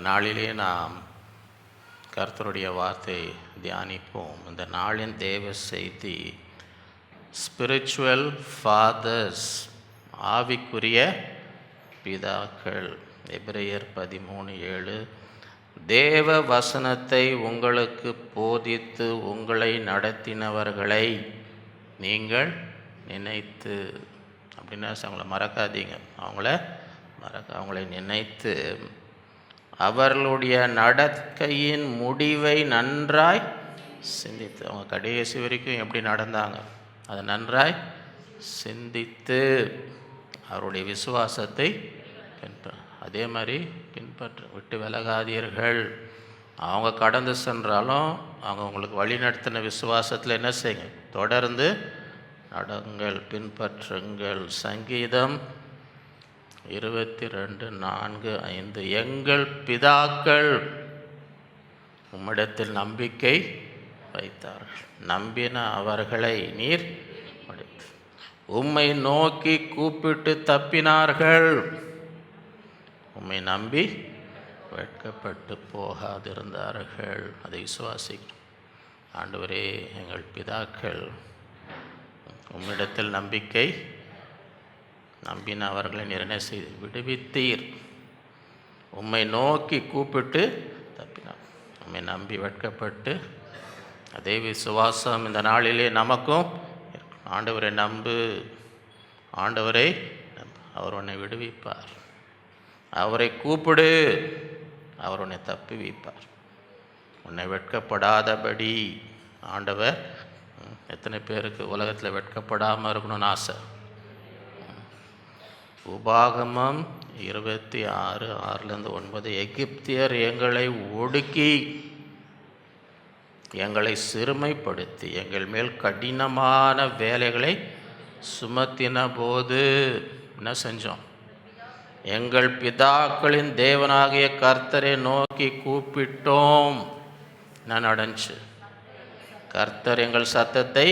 நாளிலே நாம் கர்த்தருடைய வார்த்தை தியானிப்போம். இந்த நாளின் தேவ செய்தி ஸ்பிரிச்சுவல் ஃபாதர்ஸ், ஆவிக்குரிய பிதாக்கள். எபிரேயர் 13:7. தேவ வசனத்தை உங்களுக்கு போதித்து உங்களை நடத்தினவர்களை நீங்கள் நினைத்து, அப்படின்னா அவங்கள மறக்காதீங்க, அவங்களை நினைத்து அவர்களுடைய நடக்கையின் முடிவை நன்றாய் சிந்தித்து, அவங்க கடைசி வரைக்கும் எப்படி நடந்தாங்க அதை நன்றாய் சிந்தித்து அவருடைய விசுவாசத்தை அதே மாதிரி விட்டு விலகாதீர்கள். அவங்க கடந்து சென்றாலும் அவங்க உங்களுக்கு வழி நடத்தின விசுவாசத்தில் என்ன செய்யுங்க, தொடர்ந்து நடங்கள், பின்பற்றுங்கள். சங்கீதம் 22:4-5. எங்கள் பிதாக்கள் உம்மிடத்தில் நம்பிக்கை வைத்தார்கள், நம்பின அவர்களை நீர் மடித்து உம்மை நோக்கி கூப்பிட்டு தப்பினார்கள், உம்மை நம்பி வெட்கப்பட்டு போகாதிருந்தார்கள். அதை விசுவாசிக்கிறோம். ஆண்டவரே, எங்கள் பிதாக்கள் உம்மிடத்தில் நம்பிக்கை நம்பின அவர்களை நிர்ணய செய்து விடுவித்தீர், உம்மை நோக்கி கூப்பிட்டு தப்பினார், உம்மை நம்பி வெட்கப்பட்டு. அதே விசுவாசம் இந்த நாளிலே நமக்கும். ஆண்டவரை நம்பு, ஆண்டவரை அவர் உன்னை விடுவிப்பார். அவரை கூப்பிடு, அவர் உன்னை தப்பி வைப்பார். உன்னை வெட்கப்படாதபடி ஆண்டவர். எத்தனை பேருக்கு உலகத்தில் வெட்கப்படாமல் இருக்கணும்னு ஆசை? உபாகமம் 26:6-9. எகிப்தியர் எங்களை ஒடுக்கி எங்களை சிறுமைப்படுத்தி எங்கள் மேல் கடினமான வேலைகளை சுமத்தின போது என்ன செஞ்சோம்? எங்கள் பிதாக்களின் தேவனாகிய கர்த்தரை நோக்கி கூப்பிட்டோம். என்ன நடந்துச்சு? கர்த்தர் எங்கள் சத்தத்தை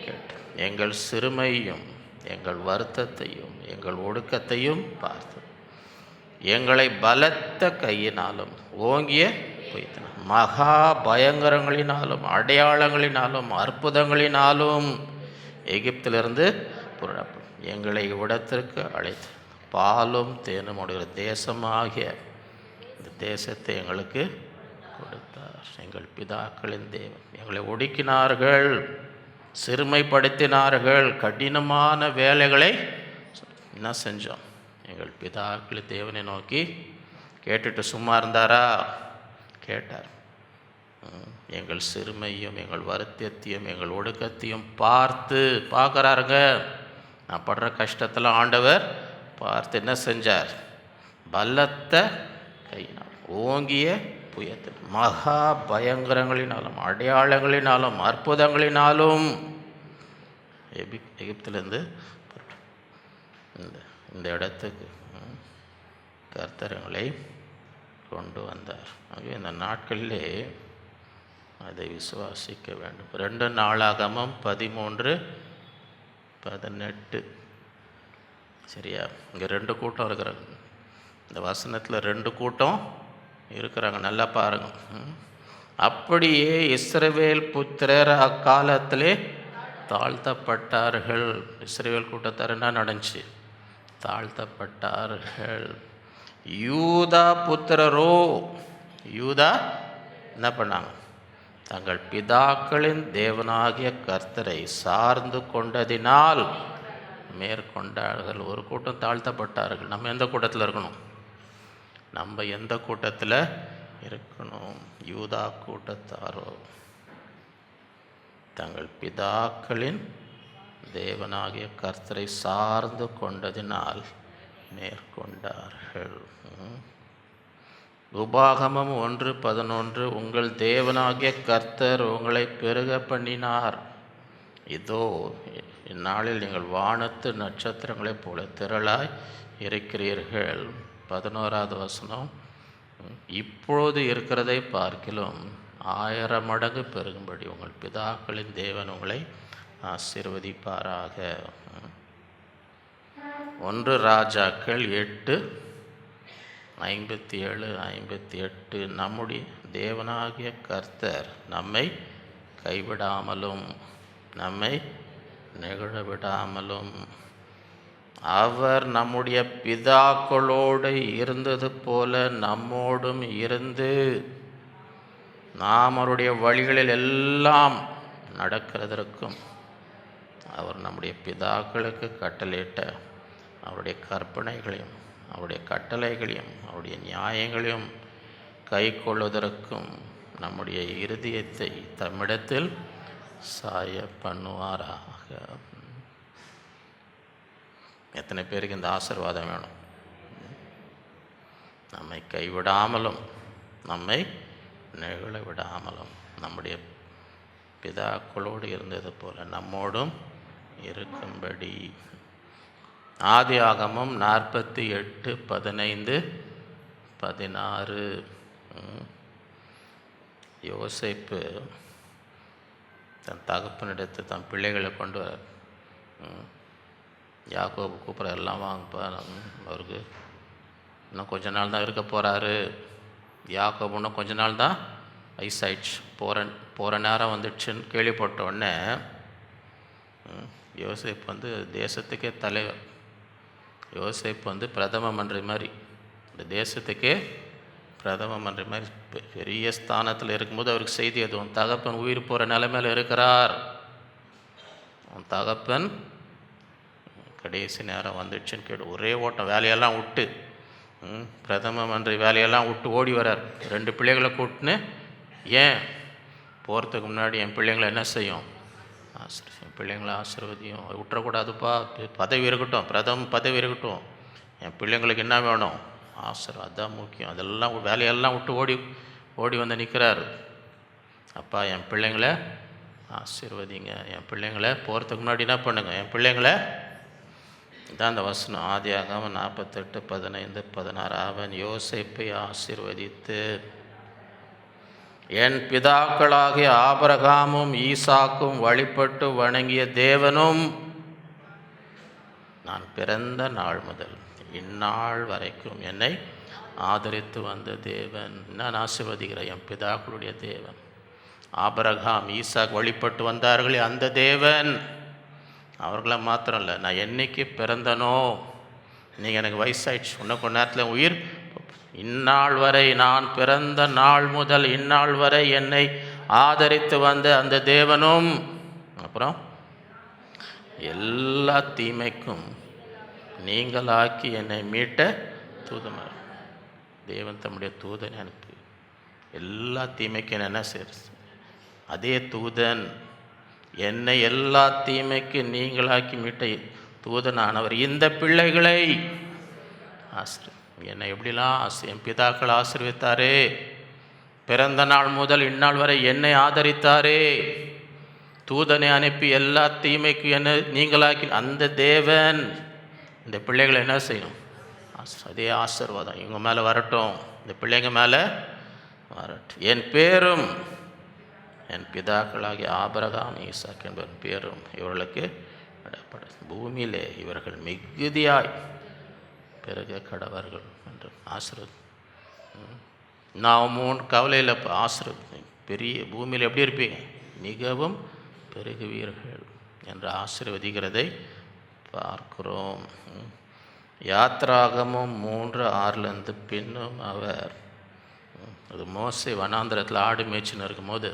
கேட்டு எங்கள் சிறுமையும் எங்கள் வருத்தத்தையும் எங்கள் ஒடுக்கத்தையும் பார்த்து எங்களை பலத்த கையினாலும் ஓங்கிய மகா பயங்கரங்களினாலும் அடையாளங்களினாலும் அற்புதங்களினாலும் எகிப்திலிருந்து புறப்படும் எங்களை இவ்விடத்திற்கு அழைத்து பாலும் தேனும் உடைய தேசமாகிய இந்த தேசத்தை எங்களுக்கு கொடுத்தார். எங்கள் பிதாக்களின் தேவன் எங்களை ஒடுக்கினார்கள், சிறுமைப்படுத்தினார்கள், கடினமான வேலைகளை என்ன செஞ்சோம்? எங்கள் பிதாக்கள் தேவனை நோக்கி கேட்டுட்டு சும்மா இருந்தாரா? கேட்டார். எங்கள் சிறுமையும் எங்கள் வருத்தத்தையும் எங்கள் ஒடுக்கத்தையும் பார்க்குறாருங்க. நான் படுற கஷ்டத்தில் ஆண்டவர் பார்த்து என்ன செஞ்சார்? பலத்த கையினால் ஓங்கிய புயத்தில் மகா பயங்கரங்களினாலும் அடையாளங்களினாலும் அற்புதங்களினாலும் எகிப்திலிருந்து இந்த இடத்துக்கு கர்த்தரங்களை கொண்டு வந்தார். ஆகவே இந்த நாட்களிலே அதை விசுவாசிக்க வேண்டும். 2 நாளாகமம் 13:18. சரியா? இங்கே 2 கூட்டம் இருக்கிறாங்க. இந்த வசனத்தில் 2 கூட்டம் இருக்கிறாங்க. நல்லா பாருங்க. அப்படியே இஸ்ரவேல் புத்திரர் அக்காலத்திலே தாழ்த்தப்பட்டார்கள். இஸ்ரவேல் கூட்டத்தார் என்ன நடந்துச்சு? தாழ்த்தப்பட்டார்கள். யூதா புத்திரரோ, யூதா என்ன பண்ணாங்க? தங்கள் பிதாக்களின் தேவனாகிய கர்த்தரை சார்ந்து கொண்டதினால் மேற்கொண்டார்கள். ஒரு கூட்டம் தாழ்த்தப்பட்டார்கள். நம்ம எந்த கூட்டத்தில் இருக்கணும்? நம்ம எந்த கூட்டத்தில் இருக்கணும்? யூதா கூட்டத்தாரோ தங்கள் பிதாக்களின் தேவனாகிய கர்த்தரை சார்ந்து கொண்டதினால் மேற்கொண்டார்கள். உபாகமம் 1:11. உங்கள் தேவனாகிய கர்த்தர் உங்களை பெருக பண்ணினார். இதோ இந்நாளில் நீங்கள் வானத்து நட்சத்திரங்களைப் போல திரளாய் இருக்கிறீர்கள். 11வது வசனம். இப்பொழுது இருக்கிறதை பார்க்கிலும் 1000 மடங்கு பெருகும்படி உங்கள் பிதாக்களின் தேவன் உங்களை ஆசீர்வதிப்பாராக. 1 ராஜாக்கள் 8 57, 58. நம்முடைய தேவனாகிய கர்த்தர் நம்மை கைவிடாமலும் நம்மை நெகிழ விடாமலும் அவர் நம்முடைய பிதாக்களோடு இருந்தது போல நம்மோடும் இருந்து நாம் அவருடைய வழிகளில் எல்லாம் நடக்கிறதற்கும் அவர் நம்முடைய பிதாக்களுக்கு கட்டளையிட்ட அவருடைய கற்பனைகளையும் அவருடைய கட்டளைகளையும் அவருடைய நியாயங்களையும் கை கொள்வதற்கும் நம்முடைய இருதயத்தை தம்மிடத்தில் சாய பண்ணுவாராக. எத்தனை பேருக்கு இந்த ஆசீர்வாதம் வேணும்? நம்மை கைவிடாமலும் நம்மை நெகிழ விடாமலும் நம்முடைய பிதாக்களோடு இருந்தது போல நம்மோடும் இருக்கும்படி. ஆதியாகமம் 48, 15, 16. யோசேப்பு தன் தகப்பனிடத்து தன் பிள்ளைகளை கொண்டு வர யாக்கோபு கூப்பிட்ற எல்லாம் வாங்கப்பா, அவருக்கு இன்னும் கொஞ்ச நாள் தான் இருக்க போகிறாரு. யாக்கோபு இன்னும் கொஞ்ச நாள் தான் வயசாயிடுச்சு, போகிற நேரம் வந்துடுச்சுன்னு கேள்விப்பட்ட உடனே யோசேப்பு தேசத்துக்கே தலைவர். யோசேப்பு பிரதம மந்திரி மாதிரி, இந்த தேசத்துக்கே பிரதம மந்திரி மாதிரி பெரிய ஸ்தானத்தில் இருக்கும்போது அவருக்கு செய்தி எதுவும், தகப்பன் உயிர் போகிற நிலைமையில் இருக்கிறார், உன் தகப்பன் கடைசி நேரம் வந்துடுச்சுன்னு கேட்டு ஒரே ஓட்டம், வேலையெல்லாம் விட்டு பிரதம மந்திரி வேலையெல்லாம் விட்டு ஓடி வரார் 2 பிள்ளைகளை கூட்டின்னு. ஏன் போகிறதுக்கு முன்னாடி என் பிள்ளைங்களை என்ன செய்யும்? என் பிள்ளைங்களை ஆசீர்வதியும், விட்டுறக்கூடாதுப்பா, பதவி இருக்கட்டும், பிரதம பதவி இருக்கட்டும், என் பிள்ளைங்களுக்கு என்ன வேணும்? ஆசீர்வாதம், அதுதான் முக்கியம். அதெல்லாம் வேலையெல்லாம் விட்டு ஓடி வந்து நிற்கிறாரு. அப்பா என் பிள்ளைங்களை ஆசீர்வதிங்க, என் பிள்ளைங்களை போகிறதுக்கு முன்னாடி என்ன பண்ணுங்க, என் பிள்ளைங்களை. இதான் அந்த வசனம். ஆதியாகமம் 48, 15, 16. அவன் யோசேப்பை ஆசீர்வதித்து, என் பிதாக்களாகிய ஆபிரகாமும் ஈசாக்கும் வழிபட்டு வணங்கிய தேவனும் நான் பிறந்த நாள் முதல் இந்நாள் வரைக்கும் என்னை ஆதரித்து வந்த தேவன். நான் ஆசீர்வதிக்கிறேன், என் பிதாக்களுடைய தேவன், ஆபிரகாம் ஈசாக் வழிபட்டு வந்தார்களே அந்த தேவன், அவர்கள மாத்திரம் இல்லை, நான் என்னைக்கு பிறந்தனோ, நீங்கள் எனக்கு வயசாயிடுச்சு, இன்னும் கொஞ்ச நேரத்தில் உயிர், இந்நாள் வரை நான் பிறந்த நாள் முதல் இந்நாள் வரை என்னை ஆதரித்து வந்த அந்த தேவனும், அப்புறம் எல்லா தீமைக்கும் நீங்களாக்கி என்னை மீட்ட தூதன். தேவன் தம்முடைய தூதன் அனுப்பி எல்லா தீமைக்கும் என்ன செய்ய, அதே தூதன் என்னை எல்லா தீமைக்கு நீங்களாக்கி மீட்ட தூதனானவர் இந்த பிள்ளைகளை என்னை எப்படிலாம் என் பிதாக்கள் ஆசீர்வித்தாரே, பிறந்த நாள் முதல் இந்நாள் வரை என்னை ஆதரித்தாரே, தூதனை அனுப்பி எல்லா தீமைக்கு என்ன நீங்களாக்கி அந்த தேவன் இந்த பிள்ளைகளை என்ன செய்யணும்? அதே ஆசீர்வாதம் இவங்க மேலே வரட்டும், இந்த பிள்ளைங்க மேலே வரட்டும். என் பேரும் என் பிதாக்களாகிய ஆபிரகாம் ஈசாக் என்பவன் பேரும் இவர்களுக்கு விடப்படும், பூமியிலே இவர்கள் மிகுதியாய் பெருக கடவர்கள் என்று ஆசீர்வாதம். நான் 3 கவலையில் ஆசீர்வாதம், பெரிய பூமியில் எப்படி இருப்பீங்க? மிகவும் பெருகுவீர்கள் என்று ஆசீர்வதிக்கிறதை பார்க்கிறோம். யாத்ராகமம் 3:6 பின்னும் அவர் அது மோசே வனாந்திரத்தில் ஆடு மேய்ச்சின்னு இருக்கும்போது,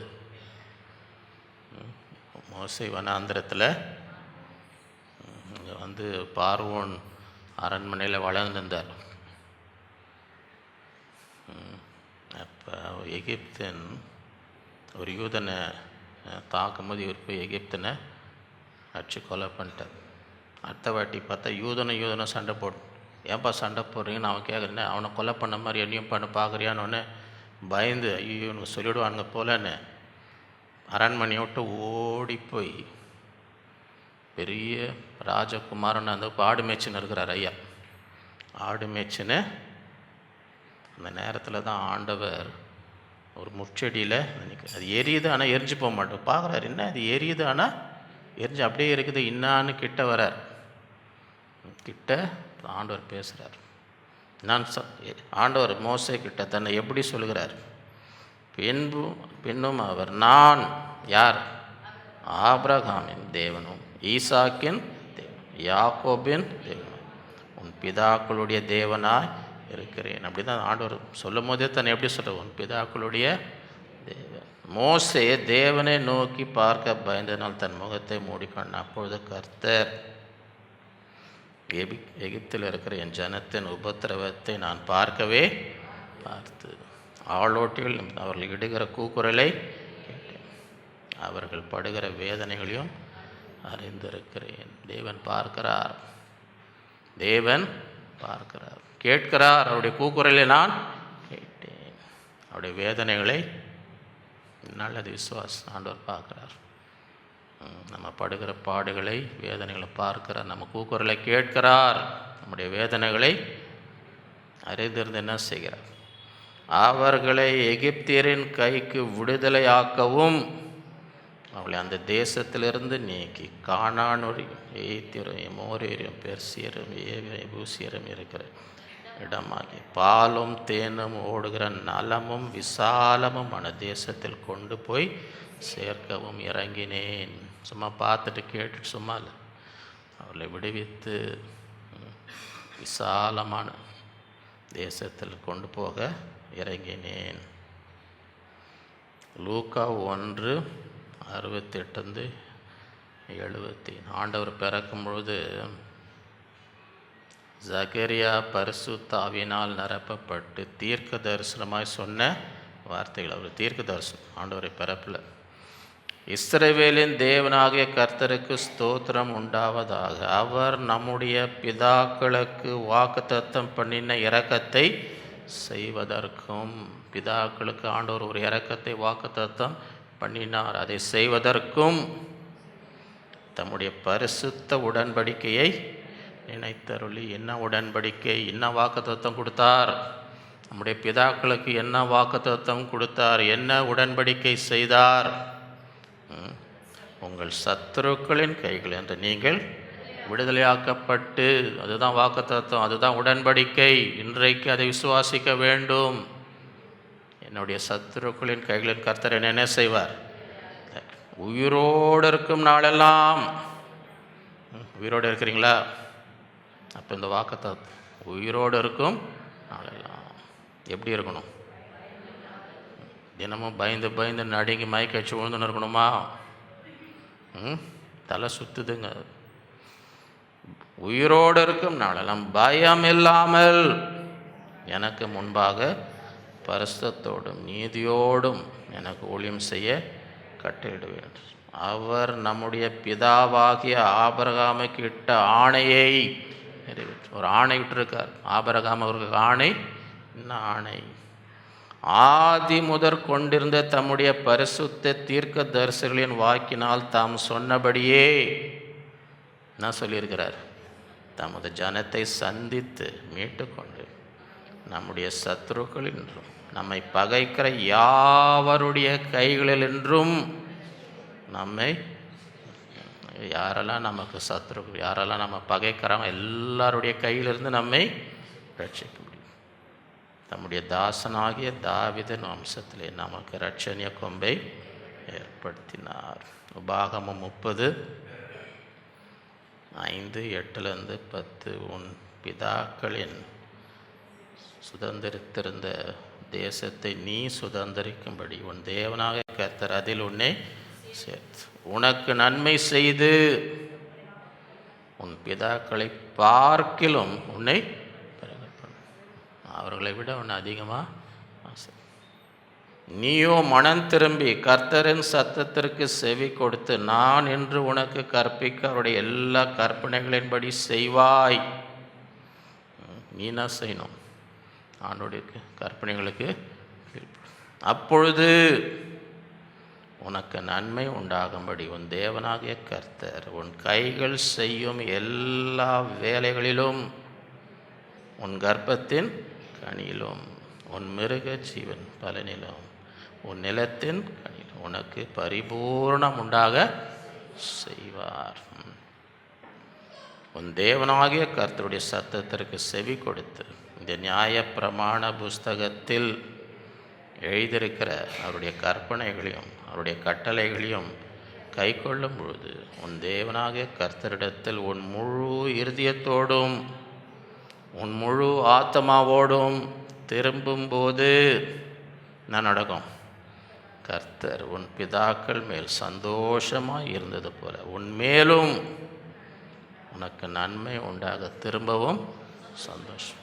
மோசே வனாந்திரத்தில் இங்கே பார்வோன் அரண்மனையில் வளர்ந்துருந்தார். அப்போ எகிப்தன் ஒரு யூதனை தாக்கும்போது இவர் போய் எகிப்தனை அடிச்சு கொலை பண்ணிட்டார். அடுத்த வாட்டி பார்த்தா யூதனும் சண்டை போடும். ஏன்பா சண்டை போடுறீங்கன்னு அவன் கேட்குறேன், அவனை கொலை பண்ண மாதிரி என்னையும் பண்ண பார்க்குறியான்னு பயந்து ஐயோ இவனுக்கு சொல்லிவிடுவானுங்க போலன்னு அரண்மனையை விட்டு ஓடி போய் பெரிய ராஜகுமாரன் அந்த ஆடு மேய்ச்சின்னு இருக்கிறார் ஐயா. ஆடு மேய்ச்சின்னு அந்த நேரத்தில் தான் ஆண்டவர் ஒரு முச்செடியில் அது எரியுது, ஆனால் எரிஞ்சு போக மாட்டோம். பார்க்குறாரு, என்ன அது எரியுது, ஆனால் எரிஞ்சு அப்படியே இருக்குது. இன்னான்னு கிட்ட வரார். கிட்ட ஆண்டவர் பேசுகிறார், நான் ஆண்டவர் மோசே கிட்ட தன்னை எப்படி சொல்கிறார்? பின்னும் அவர், நான் யார்? ஆபிரகாமின் தேவனும் ஈசாக்கின் தேவன் யாக்கோபின் தேவனும் உன் பிதாக்களுடைய தேவனாய் இருக்கிறேன். அப்படி தான் ஆண்டவர் சொல்லும் போதே தன்னை எப்படி சொல்கிறார்? உன் பிதாக்களுடைய தேவன். மோசே தேவனை நோக்கி பார்க்க பயந்தனால் தன் முகத்தை மூடிக்கொண்டான். அப்பொழுது கர்த்தர், எகிப்தில் இருக்கிற என் ஜனத்தின் உபத்திரவத்தை நான் பார்க்கவே பார்த்து ஆளோட்டில் அவர்கள் இடுகிற கூக்குரலை கேட்டேன், அவர்கள் படுகிற வேதனைகளையும் அறிந்திருக்கிறேன். தேவன் பார்க்கிறார், தேவன் பார்க்கிறார், கேட்கிறார். அவருடைய கூக்குரலை நான் கேட்டேன். அவருடைய வேதனைகளை நல்லது விசுவாசம் ஆண்டவர் பார்க்கிறார். நம்ம படுகிற பாடுகளை, வேதனைகளை பார்க்கிறார். நம்ம கூக்குரலை கேட்கிறார். நம்முடைய வேதனைகளை அறிந்திருந்து என்ன செய்கிறார்? அவர்களை எகிப்தியரின் கைக்கு விடுதலையாக்கவும் அவளை அந்த தேசத்திலிருந்து நீக்கி கானானோரையும் எகிப்தியரையும் எமோரியரையும் பெர்சியரும் ஏபூசியரும் இருக்கிற இடமாகி பாலும் தேனும் ஓடுகிற நலமும் விசாலமுமான தேசத்தில் கொண்டு போய் சேர்க்கவும் இறங்கினேன். சும்மா பார்த்துட்டு கேட்டுட்டு சும்மா இல்லை, அவளை விடுவித்து விசாலமான தேசத்தில் கொண்டு போக இறங்கினேன். லூக்கா 1:68-70. ஆண்டவர் பிறக்கும் பொழுது ஜகரியா பரிசுத்த ஆவியினால் நிரப்பப்பட்டு தீர்க்க தரிசனமாய் சொன்ன வார்த்தைகள். அவர் தீர்க்க தரிசனம் ஆண்டவரை பிறப்பில், இஸ்ரவேலின் தேவனாகிய கர்த்தருக்கு ஸ்தோத்திரம் உண்டாவதாக, அவர் நம்முடைய பிதாக்களுக்கு வாக்குத்தத்தம் பண்ணின இரக்கத்தை செய்வதற்கும், பிதாக்களுக்கு ஆண்டவர் ஒரு இரக்கத்தை வாக்குத்தத்தம் பண்ணினார், அதை செய்வதற்கும் தம்முடைய பரிசுத்த உடன்படிக்கையை நினைத்தருளி. என்ன உடன்படிக்கை, என்ன வாக்குத்தத்தம் கொடுத்தார்? நம்முடைய பிதாக்களுக்கு என்ன வாக்குத்தத்தம் கொடுத்தார்? என்ன உடன்படிக்கை செய்தார்? உங்கள் சத்துருக்களின் கைகள் என்று நீங்கள் விடுதலையாக்கப்பட்டு, அதுதான் வாக்குத்தத்தம், அதுதான் உடன்படிக்கை. இன்றைக்கு அதை விசுவாசிக்க வேண்டும். என்னுடைய சத்துருக்களின் கைகளின் கர்த்தர் என்ன செய்வார்? உயிரோடு இருக்கும் நாளெல்லாம். உயிரோடு இருக்கிறீங்களா? அப்போ இந்த வாக்குத்தத்தம் உயிரோடு இருக்கும் நாளெல்லாம் எப்படி இருக்கணும்? தினமும் பயந்து பயந்து நடுங்கி மயக்க வச்சு விழுந்துன்னு இருக்கணுமா? தலை சுற்றுதுங்க. உயிரோடு இருக்கும் நாளெல்லாம் பயம் இல்லாமல் எனக்கு முன்பாக பரிசுத்தத்தோடும் நீதியோடும் எனக்கு ஊழியம் செய்ய கட்டளையிடுவேன். அவர் நம்முடைய பிதாவாகிய ஆபிரகாமுக்கு இட்ட ஆணையை நிறைவேற்ற ஒரு ஆணை விட்டிருக்கார். ஆபிரகாம் அவருக்கு ஆணை, என்ன ஆணை? ஆதி முதற் கொண்டிருந்த தம்முடைய பரிசுத்த தீர்க்க தரிசனங்களின் வாக்கினால் தாம் சொன்னபடியே என்ன சொல்லியிருக்கிறார்? தமது ஜனத்தை சந்தித்து மீட்டுக்கொண்டு நம்முடைய சத்துருக்கள் என்றும் நம்மை பகைக்கிற யாவருடைய கைகளில் என்றும் நம்மை, யாரெல்லாம் நமக்கு சத்துருக்கள், யாரெல்லாம் நம்ம பகைக்கிறாங்க, எல்லாருடைய கையிலிருந்து நம்மை ரட்சிக்க முடியும். தம்முடைய தாசனாகிய தாவீதின் வம்சத்திலே நமக்கு இரட்சணிய கொம்பை ஏற்படுத்தினார். உபாகமம் 30:5-8-10. உன் பிதாக்களின் சுதந்திரித்திருந்த தேசத்தை நீ சுதந்திரிக்கும்படி உன் தேவனாக கர்த்தர் அதில் உன்னை சேர்த்து உனக்கு நன்மை செய்து உன் பிதாக்களை பார்க்கிலும் உன்னை அவர்களை விட உன்னை அதிகமாக ஆசை. நீயோ மனம் திரும்பி கர்த்தரின் சத்தத்திற்கு செவி கொடுத்து நான் என்று உனக்கு கற்பிக்க அவருடைய எல்லா கற்பனைகளின்படி செய்வாய். நீ என்ன செய்யணும்? ஆண்டோடைய கற்பனைகளுக்கு அப்பொழுது உனக்கு நன்மை உண்டாகும்படி உன் தேவனாகிய கர்த்தர் உன் கைகள் செய்யும் எல்லா வேலைகளிலும் உன் கர்ப்பத்தின் கனியிலும் உன் மிருக ஜீவன் பலனிலும் உன் நிலத்தின் கனியிலும் உனக்கு பரிபூர்ணம் உண்டாக செய்வார். உன் தேவனாகிய கர்த்தருடைய சத்தத்திற்கு செவி கொடுத்து இந்த நியாயப்பிரமாண புஸ்தகத்தில் எழுதியிருக்கிற அவருடைய கற்பனைகளையும் அவருடைய கட்டளைகளையும் கை கொள்ளும் பொழுது உன் தேவனாகிய கர்த்தரிடத்தில் உன் முழு இருதயத்தோடும் உன் முழு ஆத்மாவோடும் திரும்பும்போது என்ன நடக்கும்? கர்த்தர் உன் பிதாக்கள் மேல் சந்தோஷமாக இருந்தது போல உன்மேலும் உனக்கு நன்மை உண்டாக திரும்பவும் சந்தோஷம்.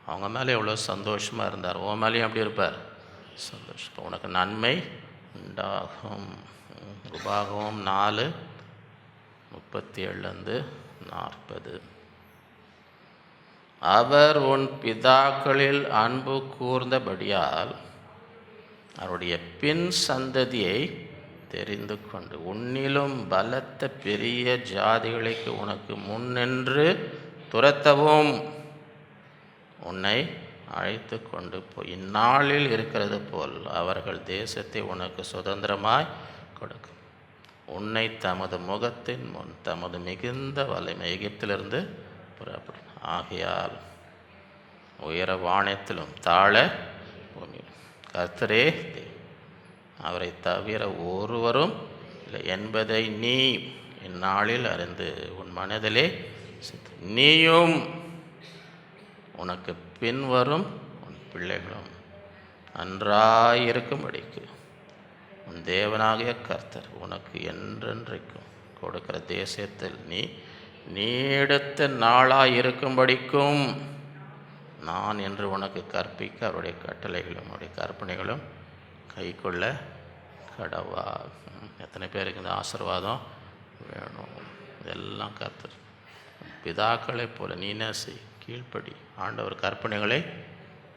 அவங்க மேலே எவ்வளோ சந்தோஷமாக இருந்தார், உன் மேலேயும் அப்படி இருப்பார் சந்தோஷம். உனக்கு நன்மை உண்டாகும். உபாகமம் 4:37-40. அவர் உன் பிதாக்களில் அன்பு கூர்ந்தபடியால் அவருடைய பின் சந்ததியை தெரிந்து கொண்டு உன்னிலும் பலத்த பெரிய ஜாதிகளுக்கு உனக்கு முன்னின்று துரத்தவும் உன்னை அழைத்து கொண்டு போய் இந்நாளில் இருக்கிறது போல் அவர்கள் தேசத்தை உனக்கு சுதந்திரமாய் கொடுக்கும். உன்னை தமது முகத்தின் முன் தமது மிகுந்த வலிமை எகிப்திலிருந்து புறப்படும். ஆகையால் உயர வானத்திலும் தாழ பூமியில் கர்த்தரே அவரை தவிர ஒருவரும் இல்லை என்பதை நீ இந்நாளில் அறிந்து உன் மனதிலே நீயும் உனக்கு பின்வரும் உன் பிள்ளைகளும் நன்றாயிருக்கும்படிக்கு உன் தேவனாகிய கர்த்தர் உனக்கு என்றென்றைக்கும் கொடுக்கிற தேசத்தில் நீ நீடித்த நாளாயிருக்கும்படிக்கும் நான் என்று உனக்கு கற்பிக்க அவருடைய கட்டளைகளும் அவருடைய கற்பனைகளும் கை கொள்ள கடவா. எத்தனை பேருக்கு இந்த ஆசீர்வாதம் வேணும்? இதெல்லாம் கர்த்தர் பிதாக்களை போல நீனே செய், கீழ்ப்படி, ஆண்டவர் கற்பனைகளை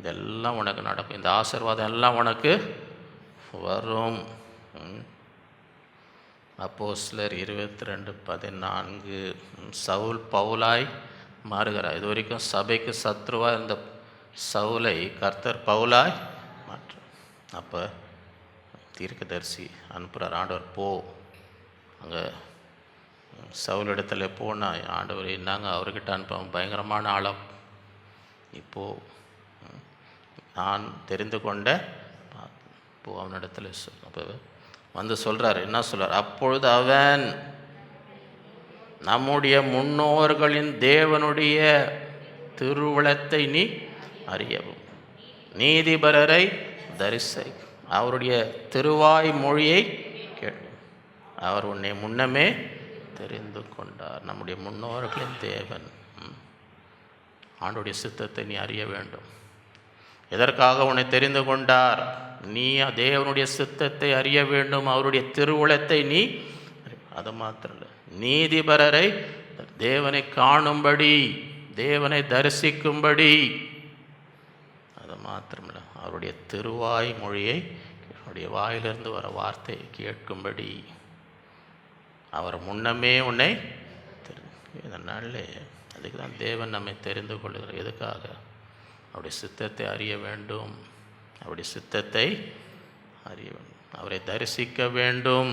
இதெல்லாம் உனக்கு நடக்கும். இந்த ஆசீர்வாதம் எல்லாம் உனக்கு வரும். அப்போஸ்தலர் 22:14 சவுல் பவுலாய் மாறுகிறார். இது வரைக்கும் சபைக்கு சத்ருவாக இருந்த சவுலை கர்த்தர் பவுலாய் மாற்ற. அப்போ தீர்க்கதரிசி அனுப்புகிறார், ஆண்டவர் போ அங்கே சவுல் இடத்துல போனா, ஆண்டவர் என்னங்க அவர்கிட்ட அனுப்ப பயங்கரமான ஆழம், இப்போது நான் தெரிந்து கொண்ட போ அவனிடத்துல சொல். அப்போ வந்து சொல்கிறார், என்ன சொல்கிறார்? அப்பொழுது அவன் நம்முடைய முன்னோர்களின் தேவனுடைய திருவுளத்தை நீ அறியவும் நீதிபரரை தரிசை அவருடைய திருவாய் மொழியை கேட்கும். அவர் உன்னை முன்னமே தெரிந்து கொண்டார். நம்முடைய முன்னோர்களின் தேவன், ஆண்டுடைய சித்தத்தை நீ அறிய வேண்டும். எதற்காக உன்னை தெரிந்து கொண்டார்? நீ தேவனுடைய சித்தத்தை அறிய வேண்டும், அவருடைய திருவுளத்தை நீ அது மாத்திரம் இல்லை, நீதிபரரை தேவனை காணும்படி, தேவனை தரிசிக்கும்படி, அது மாத்திரமில்லை அவருடைய திருவாய் மொழியை, அவருடைய வாயிலிருந்து வர வார்த்தையை கேட்கும்படி அவர் முன்னமே உன்னை இதனால அதுக்கு தான் தேவன் நம்மை தெரிந்து கொள்ளுகிறார். எதுக்காக? அவருடைய சித்தத்தை அறிய வேண்டும், அவருடைய சித்தத்தை அறிய வேண்டும், அவரை தரிசிக்க வேண்டும்.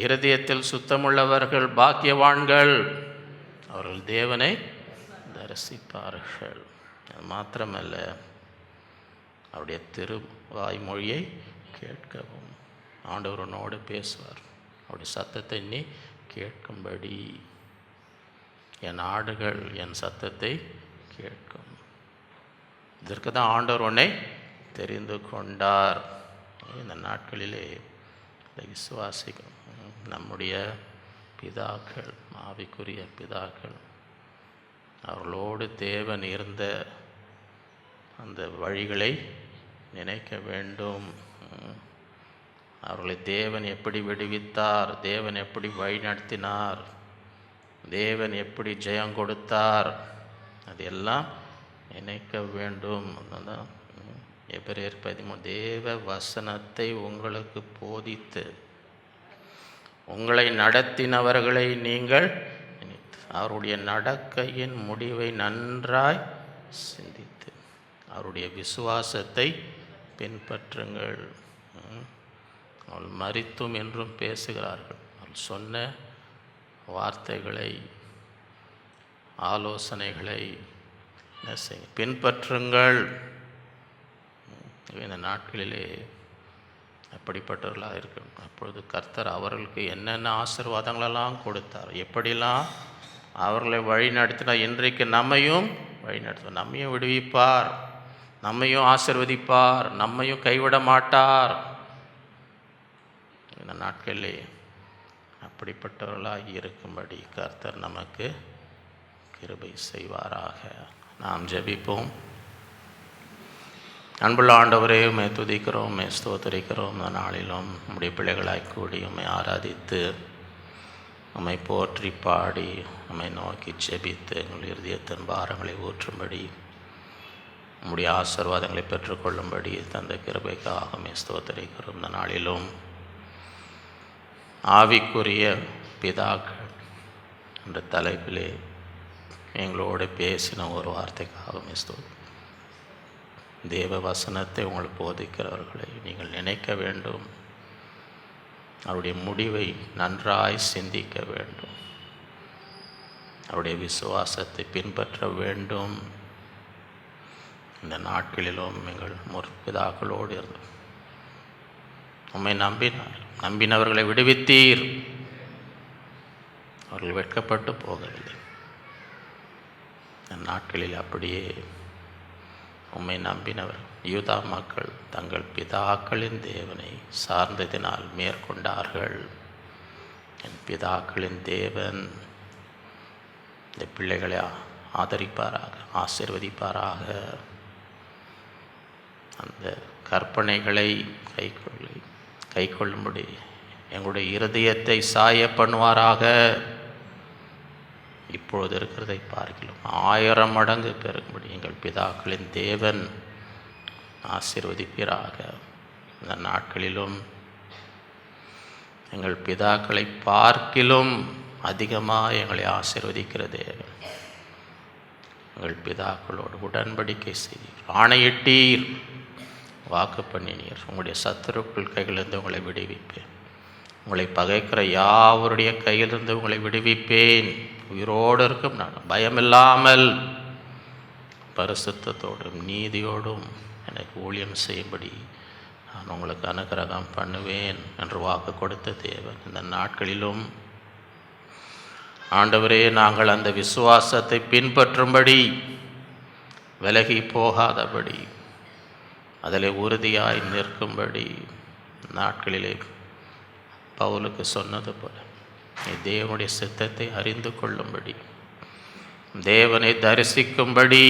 இருதயத்தில் சுத்தமுள்ளவர்கள் பாக்கியவான்கள், அவர்கள் தேவனை தரிசிப்பார்கள். அது மாத்திரமல்ல, அவருடைய திருவாய்மொழியை கேட்கவும். ஆண்டவரனோடு பேசுவார், அவருடைய சத்தத்தை நீ கேட்கும்படி. என் ஆடுகள் என் சத்தத்தை கேட்கும். இதற்கு தான் ஆண்டவர் உன்னை தெரிந்து கொண்டார். இந்த நாட்களிலே விசுவாசிக்கும் நம்முடைய பிதாக்கள், ஆவிக்குரிய பிதாக்கள், அவர்களோடு தேவன் இருந்த அந்த வழிகளை நினைக்க வேண்டும். அவர்களை தேவன் எப்படி விடுவித்தார், தேவன் எப்படி வழி நடத்தினார், தேவன் எப்படி ஜெயம் கொடுத்தார், அதெல்லாம் நினைக்க வேண்டும். அதுதான் எபிரேயர் 13 தேவ வசனத்தை உங்களுக்கு போதித்து உங்களை நடத்தினவர்களை நீங்கள் அவருடைய நடக்கையின் முடிவை நன்றாய் சிந்தித்து அவருடைய விசுவாசத்தை பின்பற்றுங்கள். அவள் மரித்தும் என்றும் பேசுகிறார்கள். அவள் சொன்ன வார்த்தைகளை, ஆலோசனைகளை, என்ன செய்யுங்க, பின்பற்றுங்கள். இந்த நாட்களிலே அப்படிப்பட்டவர்களாக இருக்கணும். அப்பொழுது கர்த்தர் அவர்களுக்கு என்னென்ன ஆசீர்வாதங்களெல்லாம் கொடுத்தார், எப்படிலாம் அவர்களை வழி நடத்தினார், இன்றைக்கு நம்மையும் வழி நடத்துவார், நம்மையும் விடுவிப்பார், நம்மையும் ஆசீர்வதிப்பார், நம்மையும் கைவிட மாட்டார். இந்த நாட்களிலே அப்படிப்பட்டவர்களாக இருக்கும்படி கர்த்தர் நமக்கு கிருபை செய்வாராக. நாம் ஜெபிப்போம். அன்புள்ள ஆண்டவரே, உம்மை துதிக்கிறோம், உம்மை ஸ்தோத்திரிக்கிறோம். இந்த நாளிலும் நம்முடைய பிள்ளைகளாய் கூடி உம்மை ஆராதித்து, உம்மை போற்றி பாடி, உம்மை நோக்கி ஜெபித்து எங்கள் இருதயத்தின் பாரங்களை ஊற்றும்படி, நம்முடைய ஆசீர்வாதங்களை பெற்றுக்கொள்ளும்படி தந்த கிருபைக்காக உம்மை ஸ்தோத்திரிக்கிறோம். இந்த நாளிலும் ஆவிக்குரிய பிதாக்கள் என்ற தலைப்பிலே எங்களோடு பேசின ஒரு வார்த்தைக்காக உம்மை ஸ்தோத்திரிக்கிறோம். தேவ வசனத்தை உங்களுக்கு போதிக்கிறவர்களை நீங்கள் நினைக்க வேண்டும், அவருடைய முடிவை நன்றாய் சிந்திக்க வேண்டும், அவருடைய விசுவாசத்தை பின்பற்ற வேண்டும். இந்த நாட்களிலும் எங்கள் முற்பிதாக்களோடு இருந்தோம், உம்மை நம்பினவர்களை விடுவித்தீர், அவர்கள் வெட்கப்பட்டு போகவில்லை. இந்த நாட்களில் அப்படியே உம்மை நம்பினவர் யூதா மக்கள் தங்கள் பிதாக்களின் தேவனை சார்ந்ததினால் மேற்கொண்டார்கள். என் பிதாக்களின் தேவன் இந்த பிள்ளைகளை ஆதரிப்பாராக, ஆசீர்வதிப்பாராக. அந்த கற்பனைகளை கைக்கொள்ளும்படி எங்களுடைய இருதயத்தை சாய பண்ணுவாராக. இப்பொழுது இருக்கிறதை பார்க்கலாம் 1000 மடங்கு பெருகும்படி எங்கள் பிதாக்களின் தேவன் ஆசீர்வதிப்பீராக. இந்த நாட்களிலும் எங்கள் பிதாக்களை பார்க்கிலும் அதிகமாக எங்களை ஆசீர்வதிக்கிற தேவன், எங்கள் பிதாக்களோடு உடன்படிக்கை செய்தீர், ஆணையிட்டீர், வாக்கு பண்ணினீர், உங்களுடைய சத்துருக்கள் கையிலிருந்து உங்களை விடுவிப்பேன், உங்களை பகைக்கிற யாவருடைய கையிலிருந்து உங்களை விடுவிப்பேன், உயிரோடு இருக்கும் நான் பயமில்லாமல் பரிசுத்தத்தோடும் நீதியோடும் எனக்கு ஊழியம் செய்யும்படி நான் உங்களுக்கு அனுகிரகம் பண்ணுவேன் என்று வாக்கு கொடுத்த தேவன். இந்த நாட்களிலும் ஆண்டவரே, நாங்கள் அந்த விசுவாசத்தை பின்பற்றும்படி, விலகி போகாதபடி, அதில் உறுதியாய் நிற்கும்படி நாட்களிலே பவுலுக்கு சொன்னது போல தேவனுடைய சித்தத்தை அறிந்து கொள்ளும்படி, தேவனை தரிசிக்கும்படி,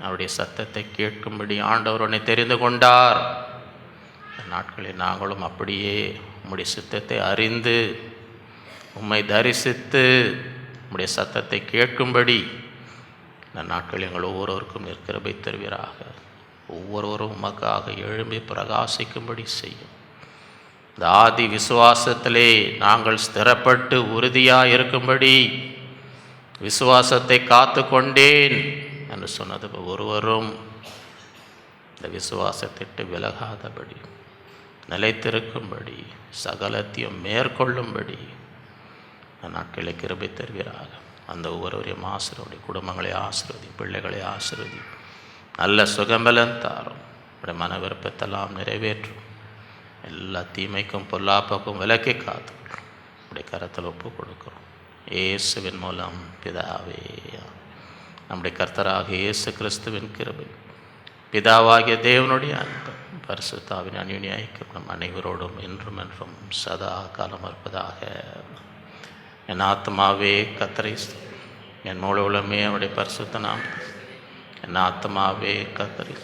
அவருடைய சத்தத்தை கேட்கும்படி ஆண்டவர் உன்னை தெரிந்து கொண்டார். இந்த நாட்களில் நாங்களும் அப்படியே உம்முடைய சித்தத்தை அறிந்து, உம்மை தரிசித்து, உம்முடைய சத்தத்தை கேட்கும்படி இந்த நாட்களில் எங்கள் ஒவ்வொருவருக்கும் கிருபை தருவீராக. ஒவ்வொருவரும் உமக்காக எழும்பி பிரகாசிக்கும்படி செய்யும். இந்த ஆதி விசுவாசத்திலே நாங்கள் ஸ்திரப்பட்டு உறுதியாக இருக்கும்படி, விசுவாசத்தை காத்து கொண்டேன் என்று சொன்னது ஒருவரும் இந்த விசுவாசத்திட்டு விலகாதபடி, நிலைத்திருக்கும்படி, சகலத்தையும் மேற்கொள்ளும்படி இந்த நாட்களை கிருபை தருவீராக. அந்த ஒவ்வொருவரையும் ஆசீர்வதி, குடும்பங்களை ஆசீர்வதி, பிள்ளைகளை ஆசீர்வதி, நல்ல சுகம்பலன் தாரும், உடைய மன விருப்பத்தெல்லாம் நிறைவேற்றும், எல்லா தீமைக்கும் பொல்லாப்புக்கும் விலக்கி காத்து உடைய கரத்தில் ஒப்பு கொடுக்கிறோம். இயேசுவின் மூலம் பிதாவே, நம்முடைய கர்த்தராக இயேசு கிறிஸ்துவின் கிருபை, பிதாவாகிய தேவனுடைய அன்பு, பரிசுத்தாவின் அந்யோன்ய ஐக்கியம் நம் அனைவரோடும் இன்றும் என்றும் சதா காலம் இருப்பதாக. என் ஆத்மாவே கர்த்தரை, என் முழு உலகமே அவருடைய பரிசுத்த நாம், என் ஆத்மாவே கர்த்தரை,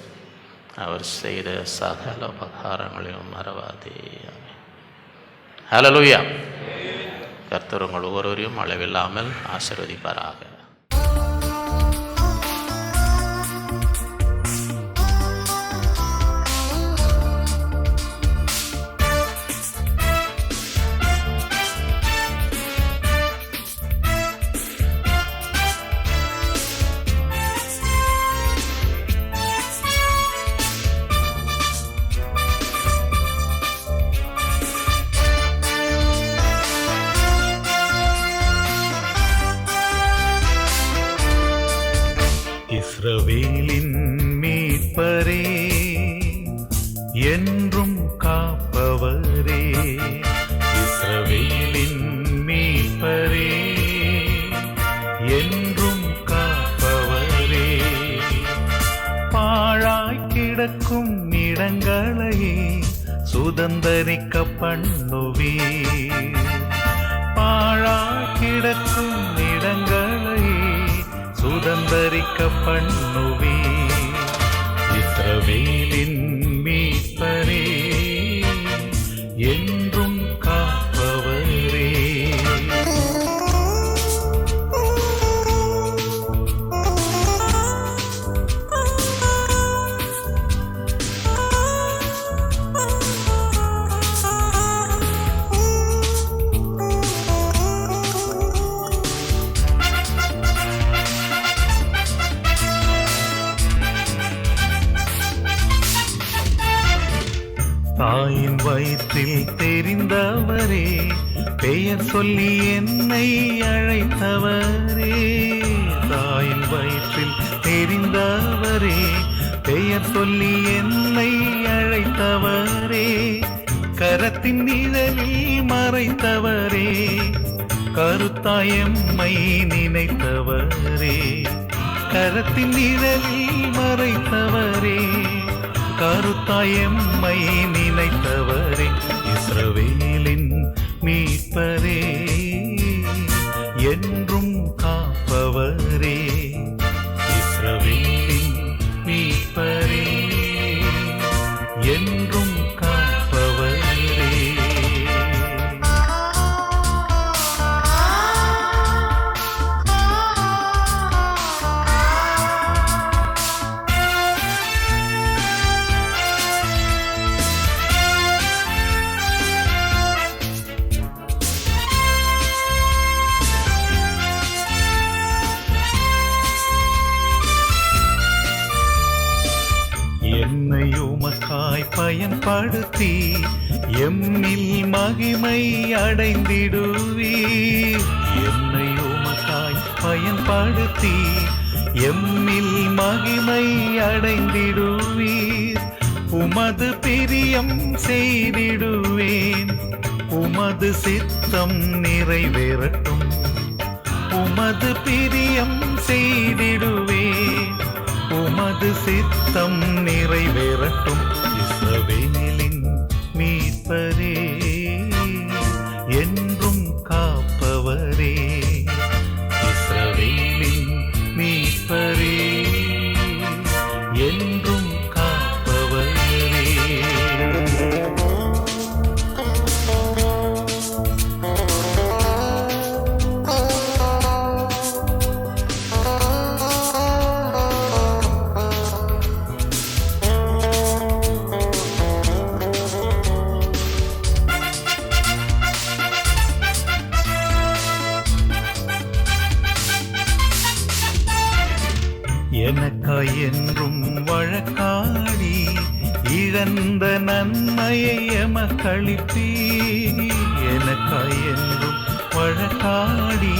அவர் செய்த சகல உபகாரங்களையும் மறவாதே. ஹல்லேலூயா. கர்த்தர் உங்கள் ஒவ்வொருவரையும் அளவில்லாமல் ஆசீர்வதிப்பாராக. இஸ்ரவேலின் மீட்பரே, என்றும் காப்பவரே. இஸ்ரவேலின் மீட்பரே, என்றும் காப்பவரே. பாழாய் கிடக்கும் இடங்களையே சுதந்தரிக்க பண்ணுவீர். பாழாய் கிடக்கும் இடங்களையே சுதந்தரிக்க பண்ணுவீர். இஸ்ரவேலின் மீட்பரே, என்றும் காப்பவரே. தாயின் வயிற்றில் தெரிந்தவரே, பெயர் சொல்லி என்னை அழைத்தவரே. தாயின் வயிற்றில் தெரிந்தவரே, பெயர் சொல்லி என்னை அழைத்தவரே. கரத்தின் நிழலில் மறைத்தவரே, கருத்தாயம்மை நினைத்தவரே. கரத்தின் நிழலில் மறைத்தவரே, கருத்தாயம்மை நினைத்தவரே. இஸ்ரவேலின் மீட்பரே, என்றும் காப்பவரே. இஸ்ரவேலின் மீட்பரே, என்றும் காப்பவரே. என்னை உமக்காய் பயன்படுத்தி எம்மில் மகிமை அடைந்திடுவீர். என்னை உமக்காய் பயன்படுத்தி எம்மில் மகிமை அடைந்திடுவீர். உமது பிரியம் செய்திடுவேன், உமது சித்தம் நிறைவேறட்டும். உமது பிரியம் செய்திடுவேன், உமது சித்தம் நிறைவேறட்டும். இஸ்ரவேலின் மீட்பரே, என்றும் காப்பவரே. இஸ்ரவேலின் மீட்பரே, என்றும் காப்பவரே. எனக்காய் என்றும் வழக்காடி இழந்த நன்மையை எமக்களிப்பீர். எனக்காய் என்றும் வழக்காடி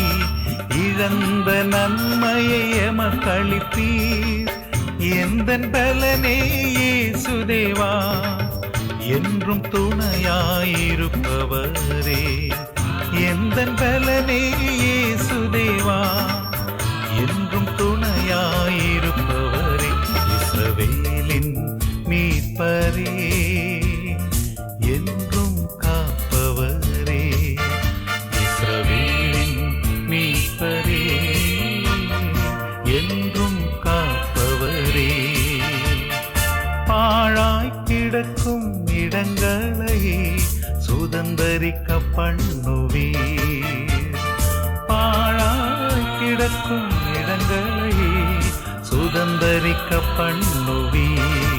இழந்த நன்மையை எமக்களிப்பீர். எந்தன் பலனே இயேசுதேவா, என்றும் துணையாயிருப்பவரே. எந்தன் பலனே இயேசுதேவா, என்றும் துணையாயிருப்பவரே. இஸ்ரவேலின் மீட்பரே, என்றும் காப்பவரே. இஸ்ரவேலின் மீட்பரே, என்றும் காப்பவரே. பாழாய் கிடக்கும் இடங்களையே சுதந்தரிக்க பண்ணுவீர். பாழாய் கிடக்கும் இடங்களையே சுதந்தரிக்க பண்ணுவீர்.